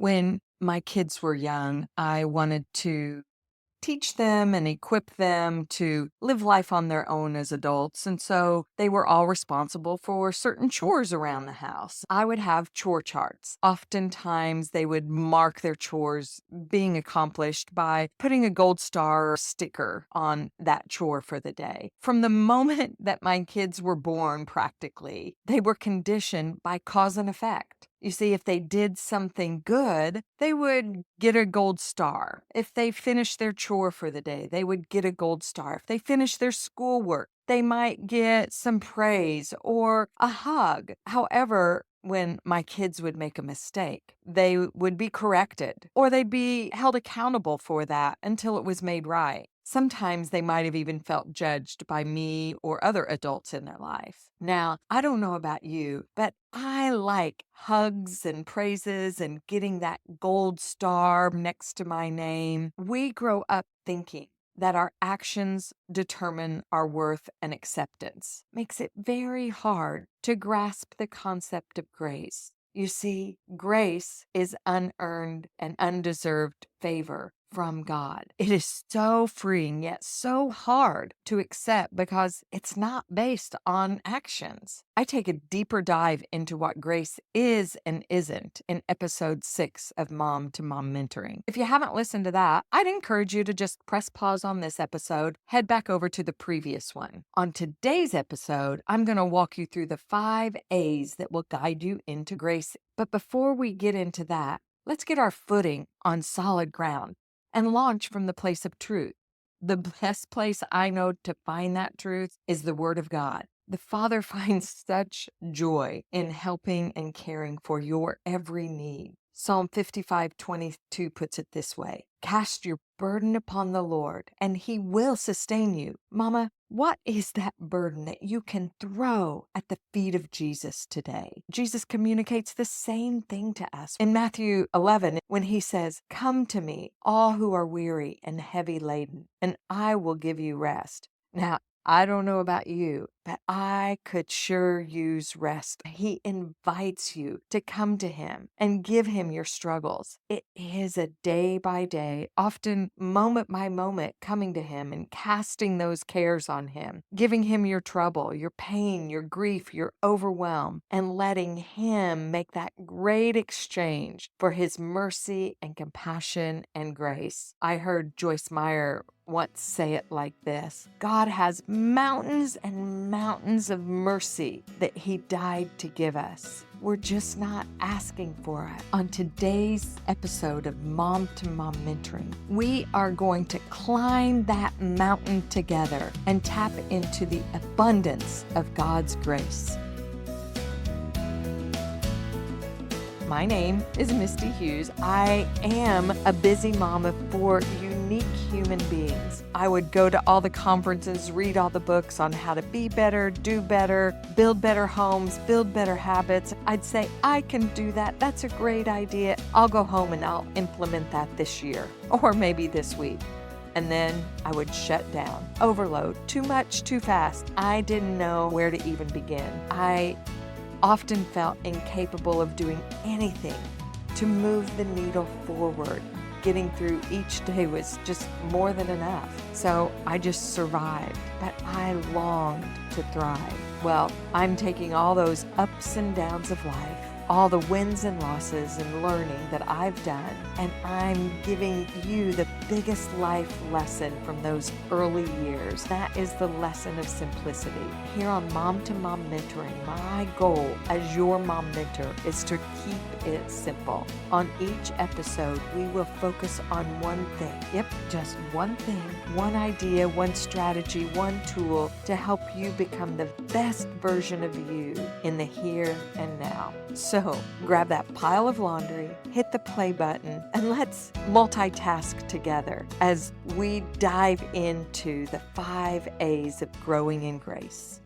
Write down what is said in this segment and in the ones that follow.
When my kids were young, I wanted to teach them and equip them to live life on their own as adults. And so they were all responsible for certain chores around the house. I would have chore charts. Oftentimes, they would mark their chores being accomplished by putting a gold star or sticker on that chore for the day. From the moment that my kids were born, practically, they were conditioned by cause and effect. You see, if they did something good, they would get a gold star. If they finished their chore for the day, they would get a gold star. If they finished their schoolwork, they might get some praise or a hug. However, when my kids would make a mistake, they would be corrected or they'd be held accountable for that until it was made right. Sometimes they might have even felt judged by me or other adults in their life. Now, I don't know about you, but I like hugs and praises and getting that gold star next to my name. We grow up thinking that our actions determine our worth and acceptance. Makes it very hard to grasp the concept of grace. You see, grace is unearned and undeserved favor from God. It is so freeing, yet so hard to accept because it's not based on actions. I take a deeper dive into what grace is and isn't in episode 6 of Mom2Mom Mentoring. If you haven't listened to that, I'd encourage you to just press pause on this episode, head back over to the previous one. On today's episode, I'm going to walk you through the 5 A's that will guide you into grace. But before we get into that, let's get our footing on solid ground and launch from the place of truth. The best place I know to find that truth is the Word of God. The Father finds such joy in helping and caring for your every need. Psalm 55:22 puts it this way: cast your burden upon the Lord, and He will sustain you. Mama, what is that burden that you can throw at the feet of Jesus today? Jesus communicates the same thing to us in Matthew 11 when He says, come to me, all who are weary and heavy laden, and I will give you rest. Now, I don't know about you, but I could sure use rest. He invites you to come to Him and give Him your struggles. It is a day by day, often moment by moment, coming to Him and casting those cares on Him, giving Him your trouble, your pain, your grief, your overwhelm, and letting Him make that great exchange for His mercy and compassion and grace. I heard Joyce Meyer once say it like this: God has mountains and mountains of mercy that He died to give us. We're just not asking for it. On today's episode of Mom2Mom Mentoring, we are going to climb that mountain together and tap into the abundance of God's grace. My name is Misty Hughes. I am a busy mom of 4 unique human beings. I would go to all the conferences, read all the books on how to be better, do better, build better homes, build better habits. I'd say, I can do that. That's a great idea. I'll go home and I'll implement that this year, or maybe this week. And then I would shut down, overload, too much, too fast. I didn't know where to even begin. I often felt incapable of doing anything to move the needle forward. Getting through each day was just more than enough. So I just survived, but I longed to thrive. Well, I'm taking all those ups and downs of life, all the wins and losses and learning that I've done, and I'm giving you the biggest life lesson from those early years. That is the lesson of simplicity. Here on Mom2Mom Mentoring, my goal as your mom mentor is to keep it simple. On each episode, we will focus on one thing. Yep, just one thing, one idea, one strategy, one tool to help you become the best version of you in the here and now. So grab that pile of laundry, hit the play button, and let's multitask together as we dive into the 5 A's of growing in grace.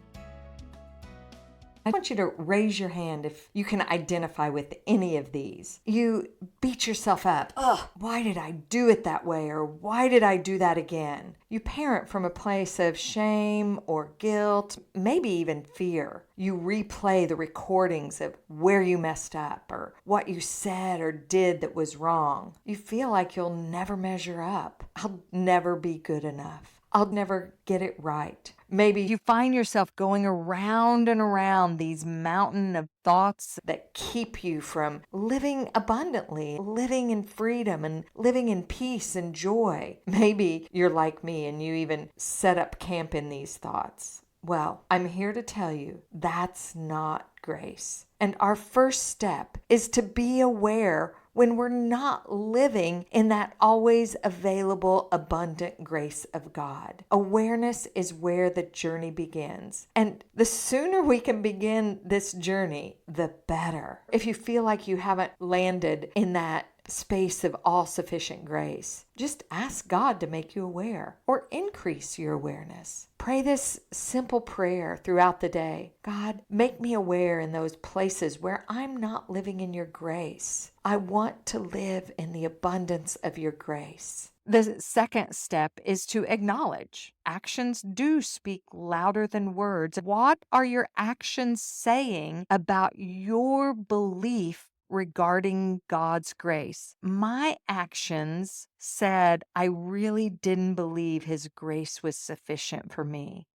I want you to raise your hand if you can identify with any of these. You beat yourself up. Ugh, why did I do it that way? Or why did I do that again? You parent from a place of shame or guilt, maybe even fear. You replay the recordings of where you messed up or what you said or did that was wrong. You feel like you'll never measure up. I'll never be good enough. I'll never get it right. Maybe you find yourself going around and around these mountain of thoughts that keep you from living abundantly, living in freedom, and living in peace and joy. Maybe you're like me and you even set up camp in these thoughts. Well, I'm here to tell you that's not grace. And our first step is to be aware when we're not living in that always available, abundant grace of God. Awareness is where the journey begins. And the sooner we can begin this journey, the better. If you feel like you haven't landed in that space of all-sufficient grace, just ask God to make you aware or increase your awareness. Pray this simple prayer throughout the day. God, make me aware in those places where I'm not living in your grace. I want to live in the abundance of your grace. The second step is to acknowledge. Actions do speak louder than words. What are your actions saying about your belief regarding God's grace? My actions said I really didn't believe his grace was sufficient for me,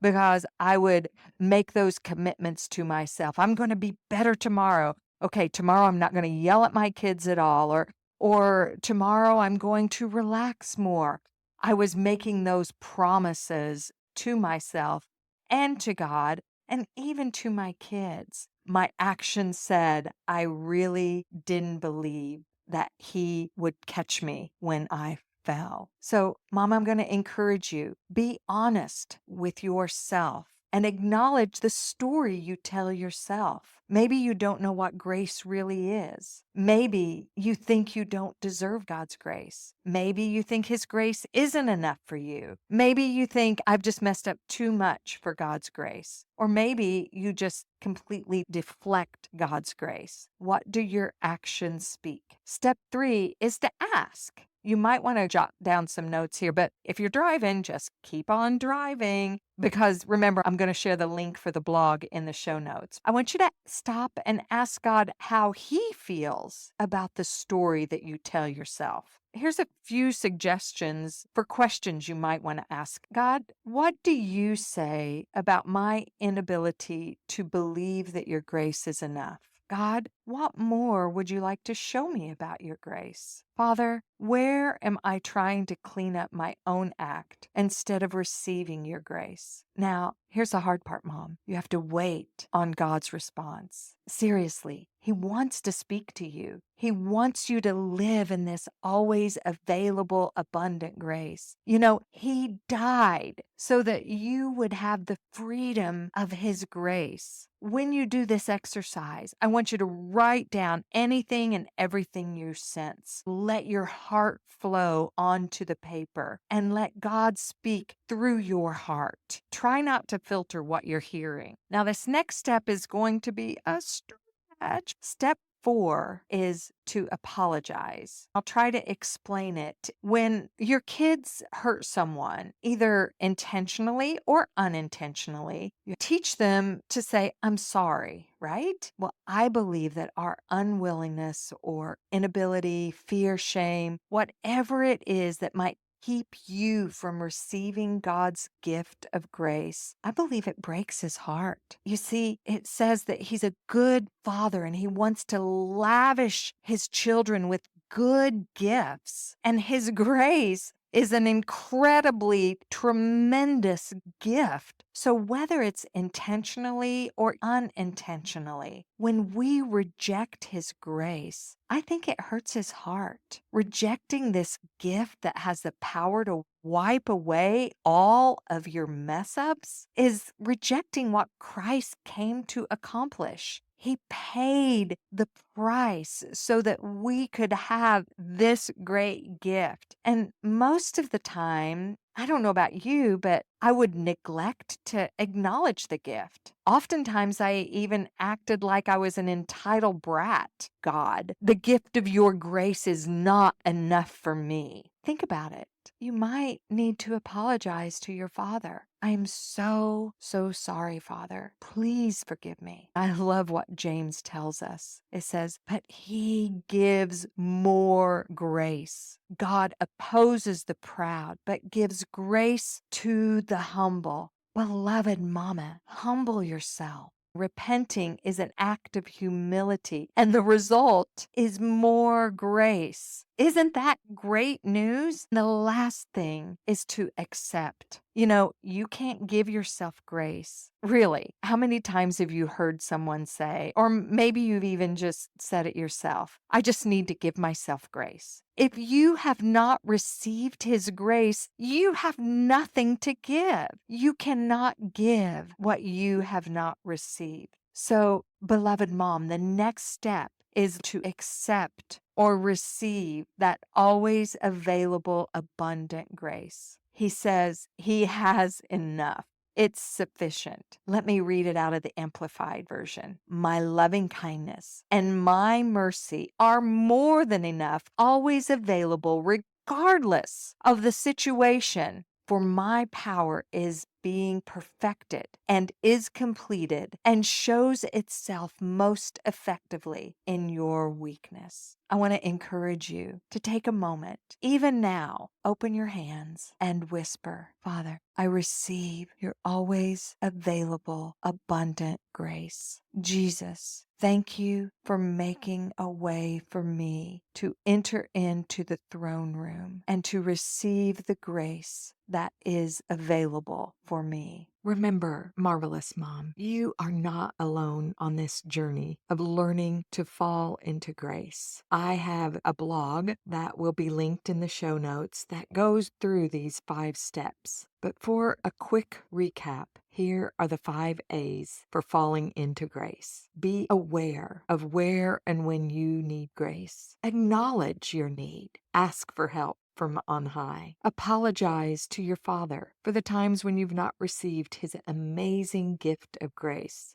because I would make those commitments to myself. I'm going to be better tomorrow. Okay, tomorrow I'm not going to yell at my kids at all, or tomorrow I'm going to relax more. I was making those promises to myself and to God and even to my kids. My actions said I really didn't believe that he would catch me when I fell. So, Mom, I'm going to encourage you, be honest with yourself and acknowledge the story you tell yourself. Maybe you don't know what grace really is. Maybe you think you don't deserve God's grace. Maybe you think his grace isn't enough for you. Maybe you think I've just messed up too much for God's grace. Or maybe you just completely deflect God's grace. What do your actions speak? Step 3 is to ask. You might want to jot down some notes here, but if you're driving, just keep on driving, because remember, I'm going to share the link for the blog in the show notes. I want you to stop and ask God how he feels about the story that you tell yourself. Here's a few suggestions for questions you might want to ask. God, what do you say about my inability to believe that your grace is enough? God, what more would you like to show me about your grace? Father, where am I trying to clean up my own act instead of receiving your grace? Now, here's the hard part, Mom. You have to wait on God's response. Seriously, he wants to speak to you. He wants you to live in this always available, abundant grace. You know, he died so that you would have the freedom of his grace. When you do this exercise, I want you to write down anything and everything you sense. Let your heart flow onto the paper and let God speak through your heart. Try not to filter what you're hearing. Now, this next step is going to be a stretch. Step 4 is to apologize. I'll try to explain it. When your kids hurt someone, either intentionally or unintentionally, you teach them to say, I'm sorry, right? Well, I believe that our unwillingness or inability, fear, shame, whatever it is that might keep you from receiving God's gift of grace, I believe it breaks his heart. You see, it says that he's a good father and he wants to lavish his children with good gifts. And his grace is an incredibly tremendous gift. So whether it's intentionally or unintentionally, when we reject his grace, I think it hurts his heart. Rejecting this gift that has the power to wipe away all of your mess ups is rejecting what Christ came to accomplish. He paid the price so that we could have this great gift. And most of the time, I don't know about you, but I would neglect to acknowledge the gift. Oftentimes, I even acted like I was an entitled brat. God, the gift of your grace is not enough for me. Think about it. You might need to apologize to your father. I am so, so sorry, Father. Please forgive me. I love what James tells us. It says, but he gives more grace. God opposes the proud, but gives grace to the humble. Beloved mama, humble yourself. Repenting is an act of humility, and the result is more grace. Isn't that great news? The last thing is to accept. You can't give yourself grace. Really, how many times have you heard someone say, or maybe you've even just said it yourself, I just need to give myself grace. If you have not received his grace, you have nothing to give. You cannot give what you have not received. So, beloved mom, the next step is to accept or receive that always available abundant grace. He says he has enough. It's sufficient. Let me read it out of the Amplified Version. My loving kindness and my mercy are more than enough, always available, regardless of the situation. For my power is being perfected and is completed and shows itself most effectively in your weakness. I want to encourage you to take a moment, even now, open your hands and whisper, Father, I receive your always available, abundant grace. Jesus, thank you for making a way for me to enter into the throne room and to receive the grace that is available for me. Remember, marvelous mom, you are not alone on this journey of learning to fall into grace. I have a blog that will be linked in the show notes that goes through these 5 steps. But for a quick recap, here are the 5 A's for falling into grace. Be aware of where and when you need grace. Acknowledge your need. Ask for help from on high. Apologize to your Father for the times when you've not received his amazing gift of grace.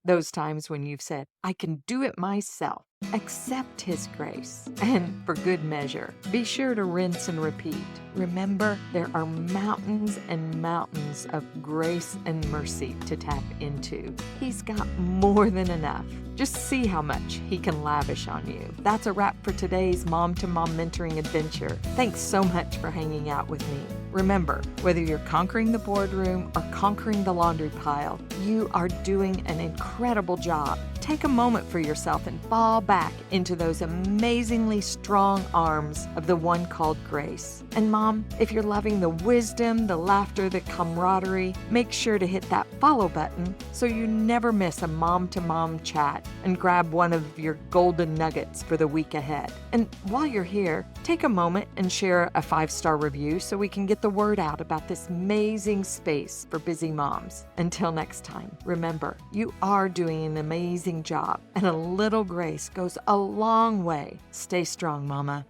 Those times when you've said, I can do it myself. Accept his grace. And for good measure, be sure to rinse and repeat. Remember, there are mountains and mountains of grace and mercy to tap into. He's got more than enough. Just see how much he can lavish on you. That's a wrap for today's Mom2Mom Mentoring adventure. Thanks so much for hanging out with me. Remember, whether you're conquering the boardroom or conquering the laundry pile, you are doing an incredible job. Take a moment for yourself and fall back into those amazingly strong arms of the one called grace. And mom, if you're loving the wisdom, the laughter, the camaraderie, make sure to hit that follow button so you never miss a mom-to-mom chat and grab one of your golden nuggets for the week ahead. And while you're here, take a moment and share a 5-star review so we can get the word out about this amazing space for busy moms. Until next time, remember, you are doing an amazing job, and a little grace goes a long way. Stay strong, mama.